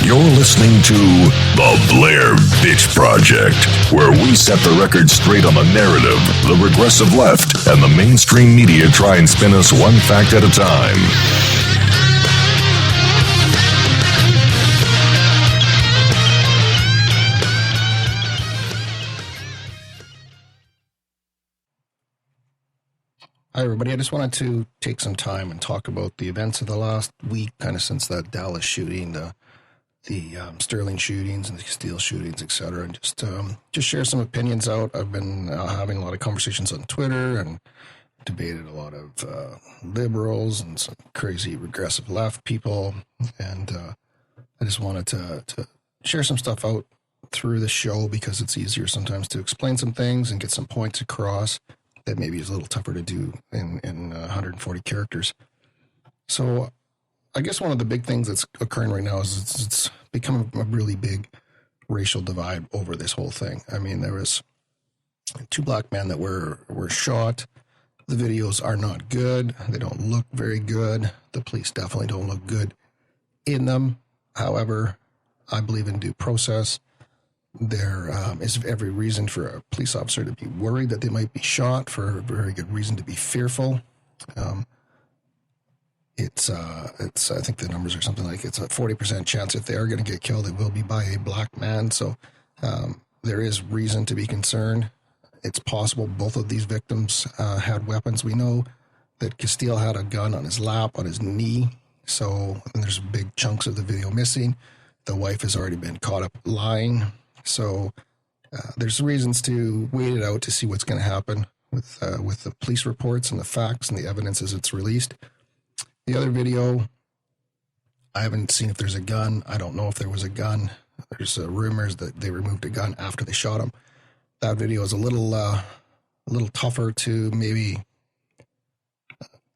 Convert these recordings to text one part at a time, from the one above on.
You're listening to The Blair Bitch Project, where we set the record straight on the narrative the regressive left and the mainstream media try and spin us one fact at a time. Hi, everybody. I just wanted to take some time and talk about the events of the last week, kind of since that Dallas shooting, the Sterling shootings and the Castile shootings, etc., and just share some opinions out. I've been having a lot of conversations on Twitter and debated a lot of liberals and some crazy regressive left people, and I just wanted to share some stuff out through the show because it's easier sometimes to explain some things and get some points across that maybe is a little tougher to do in 140 characters. So I guess one of the big things that's occurring right now is it's become a really big racial divide over this whole thing. I mean, there was 2 black men that were shot. The videos are not good. They don't look very good. The police definitely don't look good in them. However, I believe in due process. There is every reason for a police officer to be worried that they might be shot, for a very good reason to be fearful. It's I think the numbers are something like it's a 40% chance if they are going to get killed, it will be by a black man. So there is reason to be concerned. It's possible both of these victims had weapons. We know that Castile had a gun on his lap, on his knee. So and there's big chunks of the video missing. The wife has already been caught up lying. So there's reasons to wait it out to see what's going to happen with the police reports and the facts and the evidence as it's released. The other video, I haven't seen if there's a gun. I don't know if there was a gun. There's rumors that they removed a gun after they shot him. That video is a little tougher to maybe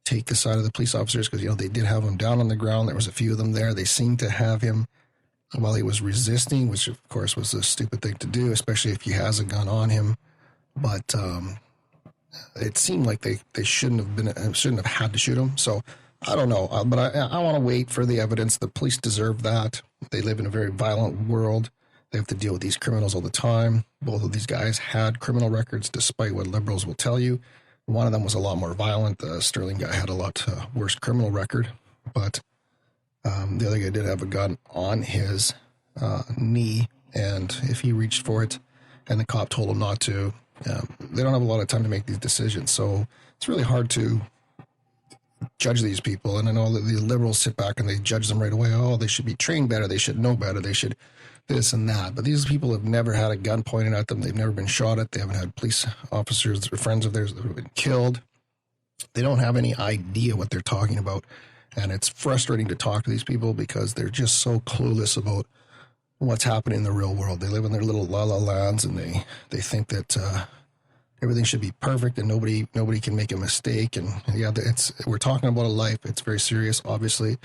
take the side of the police officers because, you know, they did have him down on the ground. There was a few of them there. They seemed to have him while he was resisting, which of course was a stupid thing to do, especially if he has a gun on him. But it seemed like they shouldn't have had to shoot him. So I don't know, but I want to wait for the evidence. The police deserve that. They live in a very violent world. They have to deal with these criminals all the time. Both of these guys had criminal records, despite what liberals will tell you. One of them was a lot more violent. The Sterling guy had a lot worse criminal record, but the other guy did have a gun on his knee, and if he reached for it and the cop told him not to, they don't have a lot of time to make these decisions. So it's really hard to judge these people. And I know that the liberals sit back and they judge them right away. Oh, they should be trained better. They should know better. They should this and that. But these people have never had a gun pointed at them. They've never been shot at. They haven't had police officers or friends of theirs that have been killed. They don't have any idea what they're talking about. And it's frustrating to talk to these people because they're just so clueless about what's happening in the real world. They live in their little la-la lands, and they think that everything should be perfect and nobody can make a mistake. And yeah, we're talking about a life. It's very serious, obviously,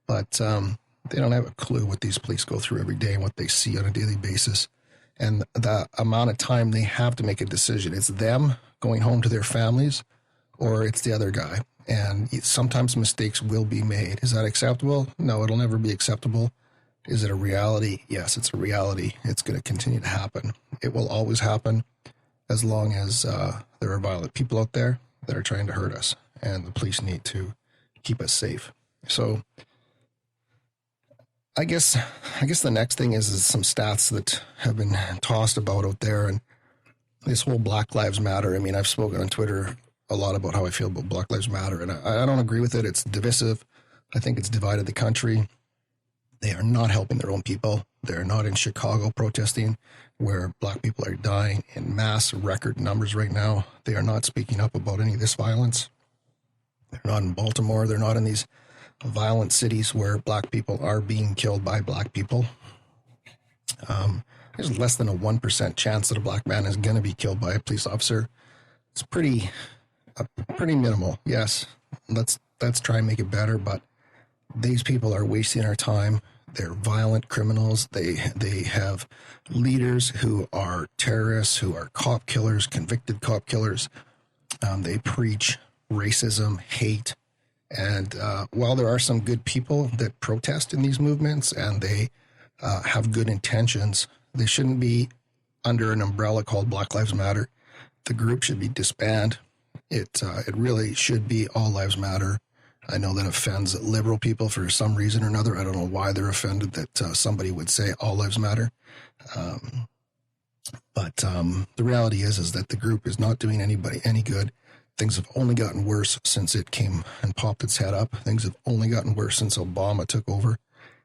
but they don't have a clue what these police go through every day and what they see on a daily basis. And the amount of time they have to make a decision. It's them going home to their families, or it's the other guy. And sometimes mistakes will be made. Is that acceptable? No, it'll never be acceptable. Is it a reality? Yes, it's a reality. It's going to continue to happen. It will always happen as long as there are violent people out there that are trying to hurt us. And the police need to keep us safe. So I guess the next thing is some stats that have been tossed about out there. And this whole Black Lives Matter. I mean, I've spoken on Twitter a lot about how I feel about Black Lives Matter, and I don't agree with it. It's divisive. I think it's divided the country. They are not helping their own people. They're not in Chicago protesting, where black people are dying in mass record numbers right now. They are not speaking up about any of this violence. They're not in Baltimore. They're not in these violent cities where black people are being killed by black people. There's less than a 1% chance that a black man is going to be killed by a police officer. It's pretty minimal. Yes, let's try and make it better, but these people are wasting our time. They're violent criminals. They have leaders who are terrorists, who are cop killers, convicted cop killers. They preach racism, hate, and while there are some good people that protest in these movements and they have good intentions. They shouldn't be under an umbrella called Black Lives Matter. The group should be disbanded. It really should be All Lives Matter. I know that offends liberal people for some reason or another. I don't know why they're offended that somebody would say All Lives Matter. But the reality is that the group is not doing anybody any good. Things have only gotten worse since it came and popped its head up. Things have only gotten worse since Obama took over.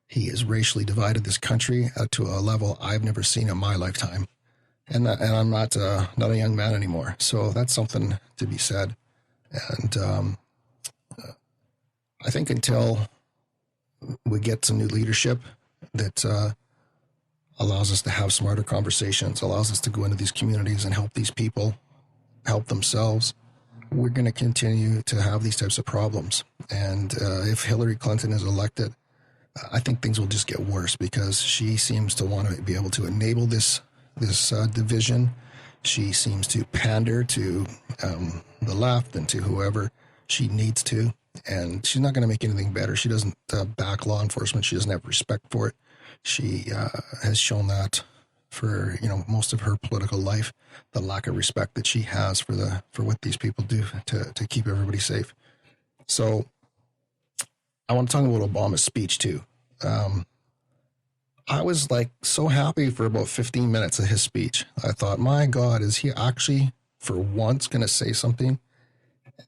He has racially divided this country to a level I've never seen in my lifetime. And I'm not a young man anymore. So that's something to be said. And I think until we get some new leadership that allows us to have smarter conversations, allows us to go into these communities and help these people help themselves, we're going to continue to have these types of problems. And if Hillary Clinton is elected, I think things will just get worse because she seems to want to be able to enable this division. She seems to pander to the left and to whoever she needs to. And she's not going to make anything better. She doesn't back law enforcement. She doesn't have respect for it. She has shown that for most of her political life, the lack of respect that she has for what these people do to keep everybody safe. So I want to talk about Obama's speech too. I was like so happy for about 15 minutes of his speech. I thought, my God, is he actually for once going to say something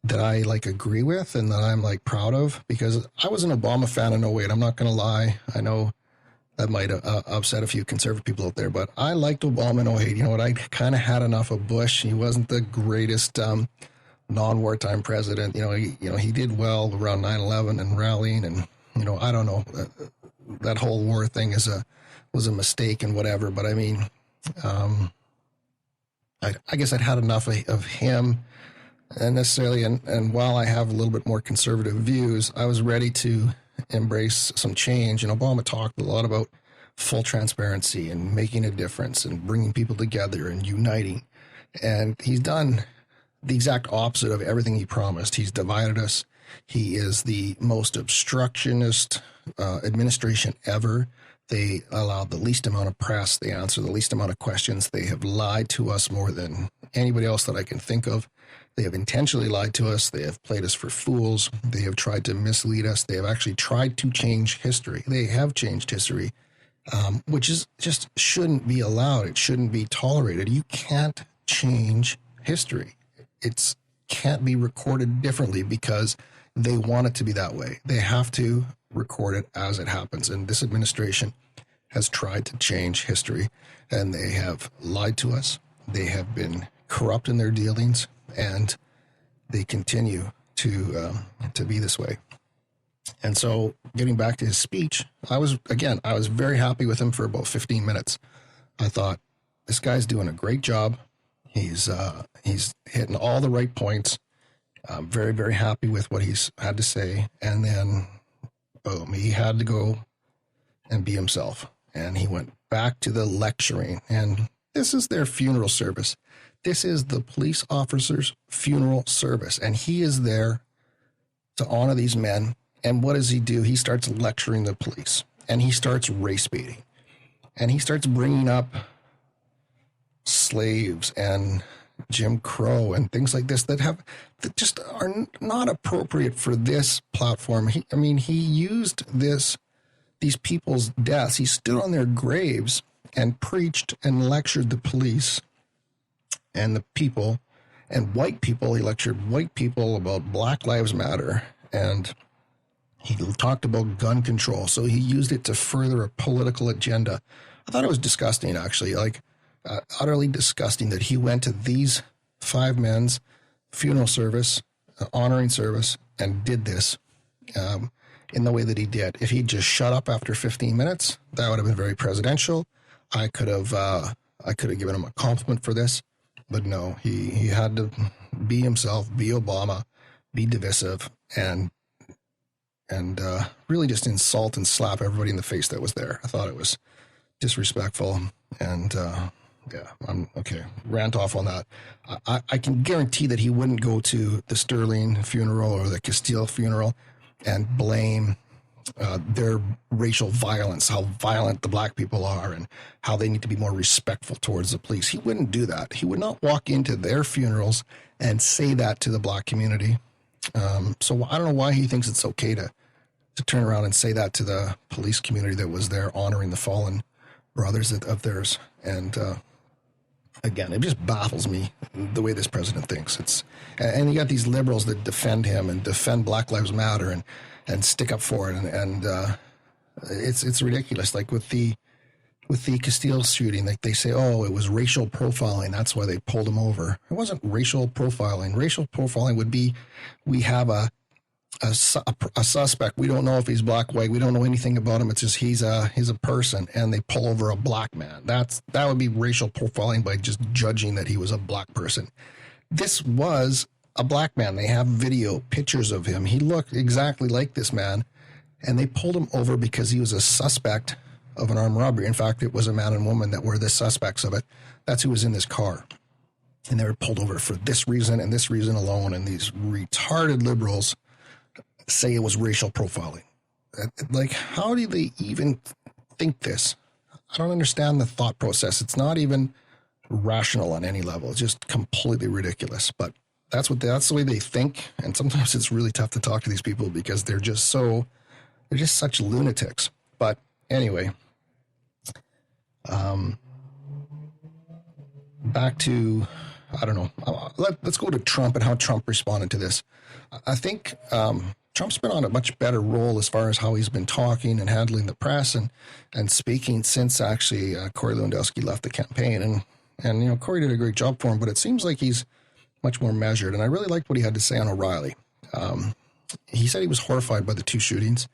that I agree with and that I'm proud of? Because I was an Obama fan in 08. I'm not going to lie. I know that might upset a few conservative people out there, but I liked Obama in 08. You know what? I kind of had enough of Bush. He wasn't the greatest non-wartime president. He did well around 9/11 and rallying, and I don't know. That whole war thing was a mistake and whatever. But I mean, I guess I'd had enough of him, and necessarily. And while I have a little bit more conservative views, I was ready to embrace some change. And Obama talked a lot about full transparency and making a difference and bringing people together and uniting. And he's done the exact opposite of everything he promised. He's divided us. He is the most obstructionist administration ever. They allowed the least amount of press. They answer the least amount of questions. They have lied to us more than anybody else that I can think of. They have intentionally lied to us. They have played us for fools. They have tried to mislead us. They have actually tried to change history. They have changed history, which is just shouldn't be allowed. It shouldn't be tolerated. You can't change history. It can't be recorded differently because they want it to be that way. They have to record it as it happens. And this administration has tried to change history, and they have lied to us. They have been corrupt in their dealings, and they continue to be this way. And so getting back to his speech, I was very happy with him for about 15 minutes. I thought, this guy's doing a great job. He's hitting all the right points. I'm very, very happy with what he's had to say. And then, boom, he had to go and be himself. And he went back to the lecturing. And this is their funeral service. This is the police officer's funeral service. And he is there to honor these men. And what does he do? He starts lecturing the police. And he starts race baiting. And he starts bringing up slaves and Jim Crow and things like this that just are not appropriate for this platform. He used these people's deaths. He stood on their graves and preached and lectured the police and the people and white people. He lectured white people about Black Lives Matter, and he talked about gun control. So he used it to further a political agenda. I thought it was disgusting, actually, utterly disgusting that he went to these 5 men's funeral service, honoring service, and did this in the way that he did. If he'd just shut up after 15 minutes, that would have been very presidential. I could have given him a compliment for this, but no, he had to be himself, be Obama, be divisive, and really just insult and slap everybody in the face that was there. I thought it was disrespectful, and yeah, I'm okay. Rant off on that. I can guarantee that he wouldn't go to the Sterling funeral or the Castile funeral and blame their racial violence, how violent the black people are, and how they need to be more respectful towards the police. He wouldn't do that. He would not walk into their funerals and say that to the black community. So I don't know why he thinks it's okay to turn around and say that to the police community that was there honoring the fallen brothers of theirs. And again, it just baffles me the way this president thinks. And you got these liberals that defend him and defend Black Lives Matter and stick up for it, and it's ridiculous. Like with the Castile shooting, like they say, oh, it was racial profiling. That's why they pulled him over. It wasn't racial profiling. Racial profiling would be, we have a suspect. We don't know if he's black, white. We don't know anything about him. It's just he's a person, and they pull over a black man. That would be racial profiling by just judging that he was a black person. This was a black man. They have video pictures of him. He looked exactly like this man, and they pulled him over because he was a suspect of an armed robbery. In fact, it was a man and woman that were the suspects of it. That's who was in this car. And they were pulled over for this reason and this reason alone. And these retarded liberals say it was racial profiling. Like, how do they even think this? I don't understand the thought process. It's not even rational on any level. It's just completely ridiculous. But that's the way they think. And sometimes it's really tough to talk to these people because they're just such lunatics. But anyway, back to, I don't know. Let's go to Trump and how Trump responded to this. I think Trump's been on a much better role as far as how he's been talking and handling the press and speaking since actually Corey Lewandowski left the campaign. And Corey did a great job for him, but it seems like he's much more measured. And I really liked what he had to say on O'Reilly. He said he was horrified by the two shootings.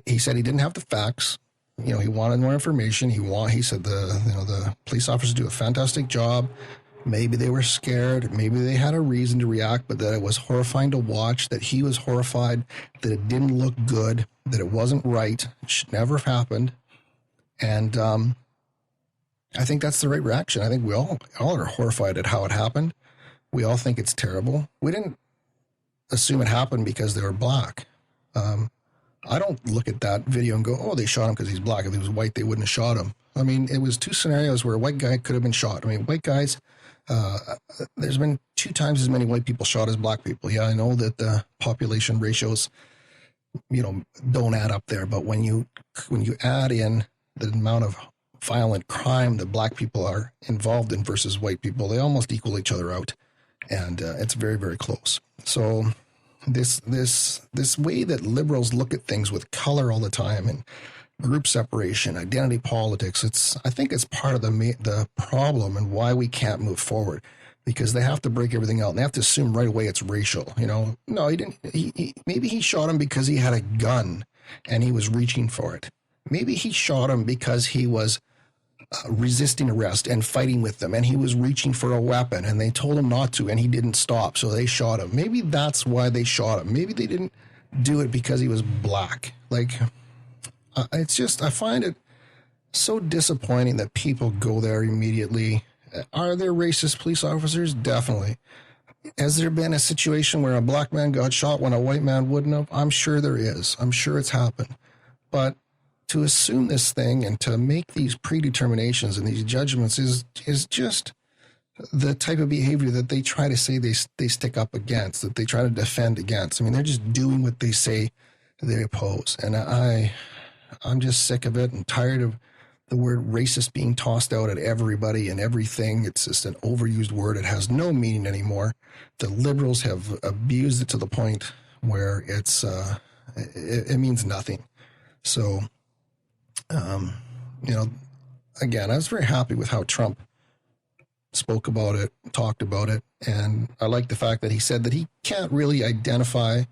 He said he didn't have the facts. He wanted more information. He said the police officers do a fantastic job. Maybe they were scared. Maybe they had a reason to react, but that it was horrifying to watch, that he was horrified, that it didn't look good, that it wasn't right. It should never have happened. And I think that's the right reaction. I think we all are horrified at how it happened. We all think it's terrible. We didn't assume it happened because they were black. I don't look at that video and go, oh, they shot him because he's black. If he was white, they wouldn't have shot him. I mean, it was two scenarios where a white guy could have been shot. I mean, white guys, there's been 2 times as many white people shot as black people. Yeah, I know that the population ratios, don't add up there. But when you add in the amount of violent crime that black people are involved in versus white people, they almost equal each other out. And it's very, very close. So this way that liberals look at things with color all the time and group separation, identity politics, I think it's part of the problem and why we can't move forward, because they have to break everything out and they have to assume right away it's racial. No, he didn't. Maybe he shot him because he had a gun and he was reaching for it. Maybe he shot him because he was resisting arrest and fighting with them, and he was reaching for a weapon and they told him not to and he didn't stop, so they shot him. Maybe that's why they shot him. Maybe they didn't do it because he was black. Like, it's just, I find it so disappointing that people go there immediately. Are there racist police officers? Definitely. Has there been a situation where a black man got shot when a white man wouldn't have? I'm sure there is. I'm sure it's happened. But to assume this thing and to make these predeterminations and these judgments is just the type of behavior that they try to say they stick up against, that they try to defend against. I mean, they're just doing what they say they oppose. And I'm just sick of it and tired of the word racist being tossed out at everybody and everything. It's just an overused word. It has no meaning anymore. The liberals have abused it to the point where it means nothing. So, again, I was very happy with how Trump spoke about it, talked about it, and I like the fact that he said that he can't really identify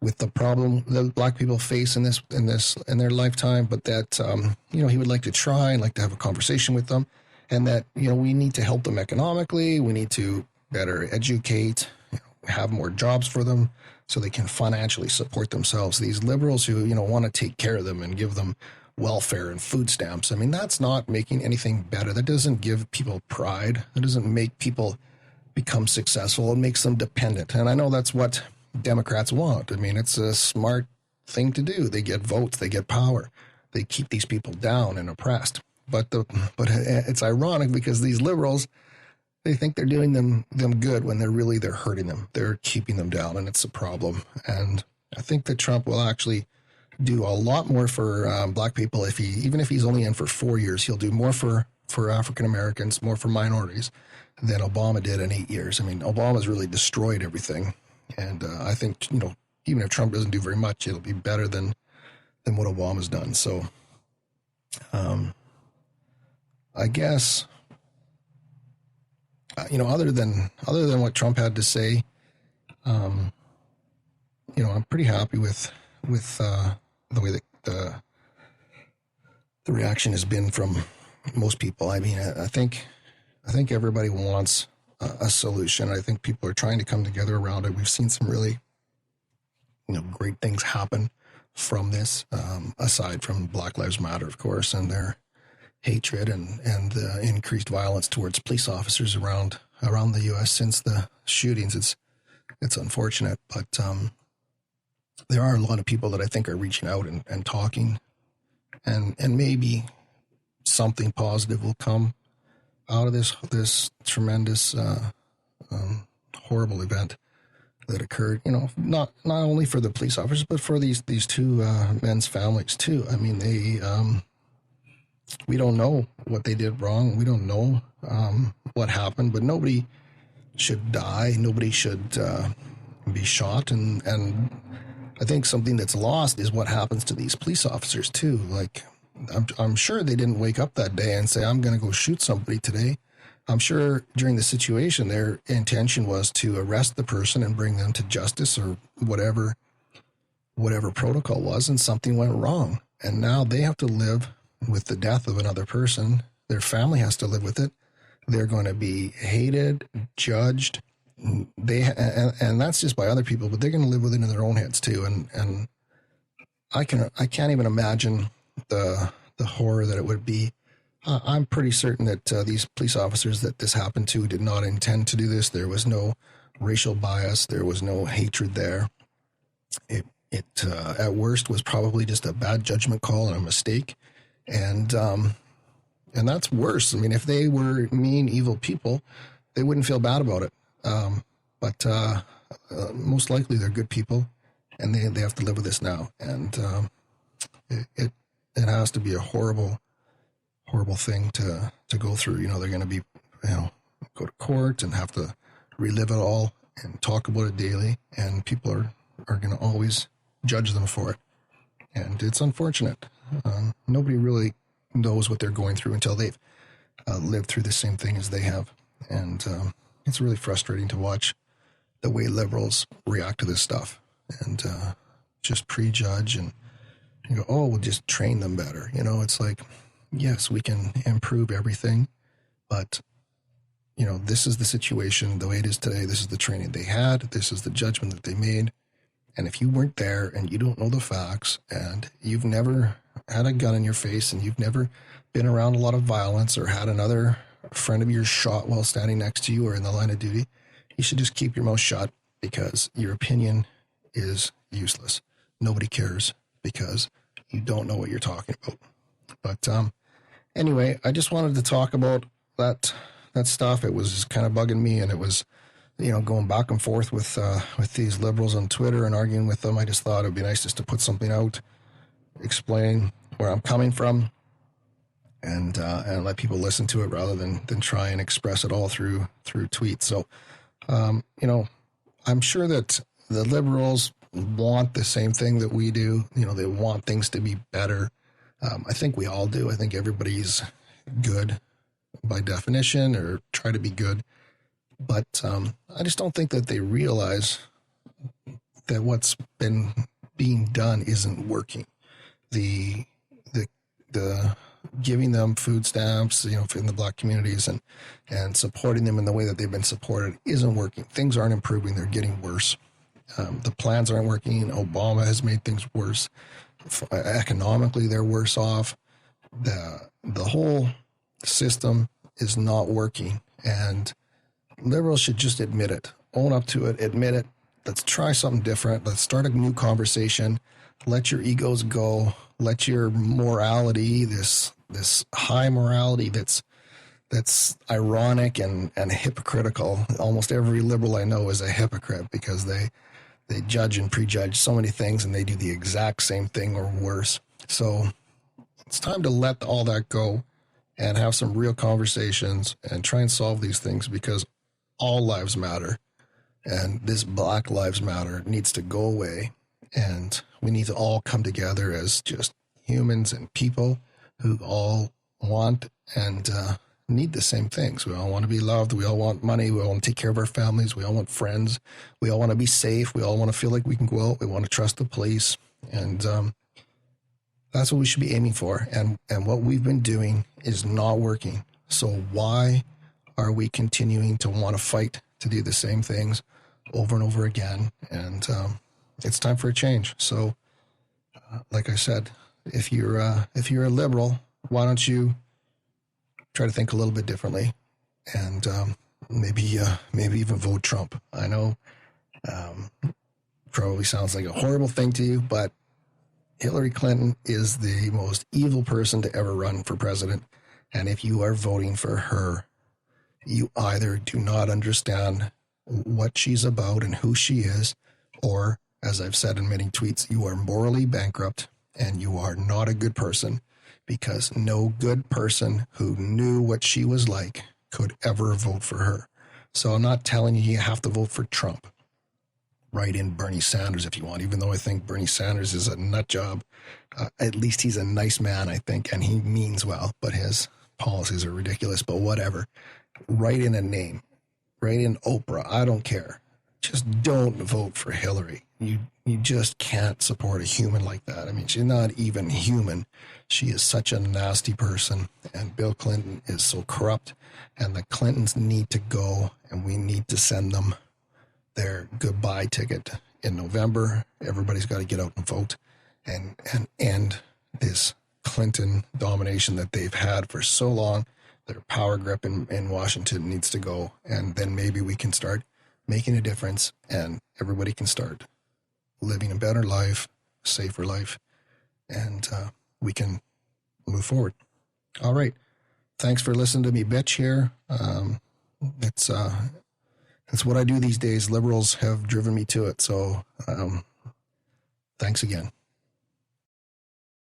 with the problem that black people face in their lifetime, but that he would like to try and like to have a conversation with them, and that we need to help them economically, we need to better educate, have more jobs for them so they can financially support themselves. These liberals who want to take care of them and give them welfare and food stamps, I mean, that's not making anything better. That doesn't give people pride. That doesn't make people become successful. It makes them dependent. And I know that's what Democrats want. I mean, it's a smart thing to do. They get votes, they get power, they keep these people down and oppressed. But it's ironic because these liberals, they think they're doing them good when they're hurting them. They're keeping them down, and it's a problem. And I think that Trump will actually do a lot more for black people even if he's only in for 4 years. He'll do more for African Americans, more for minorities than Obama did in 8 years. I mean, Obama's really destroyed everything, and I think even if Trump doesn't do very much, it'll be better than what Obama's done. So, I guess. Other than what Trump had to say, I'm pretty happy with the way that the reaction has been from most people. I mean, I think everybody wants a solution. I think people are trying to come together around it. We've seen some really, great things happen from this, aside from Black Lives Matter, of course, and their hatred and increased violence towards police officers around the U.S. since the shootings. It's unfortunate, but there are a lot of people that I think are reaching out and talking, and maybe something positive will come out of this tremendous horrible event that occurred. Not only for the police officers, but for these two men's families too. I mean, we don't know what they did wrong. We don't know what happened, but nobody should die. Nobody should be shot. And I think something that's lost is what happens to these police officers too. Like, I'm sure they didn't wake up that day and say, I'm going to go shoot somebody today. I'm sure during the situation, their intention was to arrest the person and bring them to justice or whatever protocol was, and something went wrong. And now they have to live with the death of another person. Their family has to live with it. They're going to be hated, judged. And that's just by other people, but they're going to live with it in their own heads too. And I can't even imagine the horror that it would be. I'm pretty certain that these police officers that this happened to did not intend to do this. There was no racial bias. There was no hatred there. It at worst was probably just a bad judgment call and a mistake. And that's worse. I mean, if they were mean, evil people, they wouldn't feel bad about it. But most likely they're good people, and they have to live with this now. And it has to be a horrible thing to go through. They're going to be, go to court and have to relive it all and talk about it daily. And people are going to always judge them for it. And it's unfortunate. Nobody really knows what they're going through until they've lived through the same thing as they have. And it's really frustrating to watch the way liberals react to this stuff and just prejudge and go, oh, we'll just train them better. It's like, yes, we can improve everything, but this is the situation, the way it is today. This is the training they had. This is the judgment that they made. And if you weren't there and you don't know the facts and you've never had a gun in your face and you've never been around a lot of violence or had another friend of yours shot while standing next to you or in the line of duty, you should just keep your mouth shut, because your opinion is useless. Nobody cares because you don't know what you're talking about. But anyway, I just wanted to talk about that stuff. It was kind of bugging me, and it was, going back and forth with these liberals on Twitter and arguing with them. I just thought it'd be nice just to put something out, explain where I'm coming from, and let people listen to it rather than try and express it all through tweets. So, I'm sure that the liberals want the same thing that we do. They want things to be better. I think we all do. I think everybody's good by definition, or try to be good. But I just don't think that they realize that what's been being done isn't working. The giving them food stamps, in the black communities and supporting them in the way that they've been supported isn't working. Things aren't improving. They're getting worse. The plans aren't working. Obama has made things worse. Economically, they're worse off. The whole system is not working, and liberals should just admit it, own up to it, admit it. Let's try something different. Let's start a new conversation. let your egos go. Let your morality, this high morality that's ironic and hypocritical. Almost every liberal I know is a hypocrite because they judge and prejudge so many things and they do the exact same thing or worse. So it's time to let all that go and have some real conversations and try and solve these things because all lives matter. And this Black Lives Matter needs to go away. And we need to all come together as just humans and people who all want and need the same things. We all want to be loved. We all want money. We all want to take care of our families. We all want friends. We all want to be safe. We all want to feel like we can go out. We want to trust the police. And that's what we should be aiming for. And what we've been doing is not working. So why are we continuing to want to fight to do the same things over and over again? And it's time for a change. So, like I said, if you're a liberal, why don't you try to think a little bit differently, and maybe even vote Trump? I know probably sounds like a horrible thing to you, but Hillary Clinton is the most evil person to ever run for president. And if you are voting for her, you either do not understand what she's about and who she is, or, as I've said in many tweets, you are morally bankrupt and you are not a good person, because no good person who knew what she was like could ever vote for her. So I'm not telling you have to vote for Trump. Write in Bernie Sanders if you want, even though I think Bernie Sanders is a nut job. At least he's a nice man, I think, and he means well, but his policies are ridiculous, but whatever. Write in a name. Write in Oprah. I don't care. Just don't vote for Hillary. You just can't support a human like that. I mean, she's not even human. She is such a nasty person, and Bill Clinton is so corrupt, and the Clintons need to go, and we need to send them their goodbye ticket in November. Everybody's got to get out and vote and end this Clinton domination that they've had for so long. Their power grip in Washington needs to go, and then maybe we can start making a difference, and everybody can start living a better life, safer life, and we can move forward. All right. Thanks for listening to me bitch here. It's what I do these days. Liberals have driven me to it. So thanks again.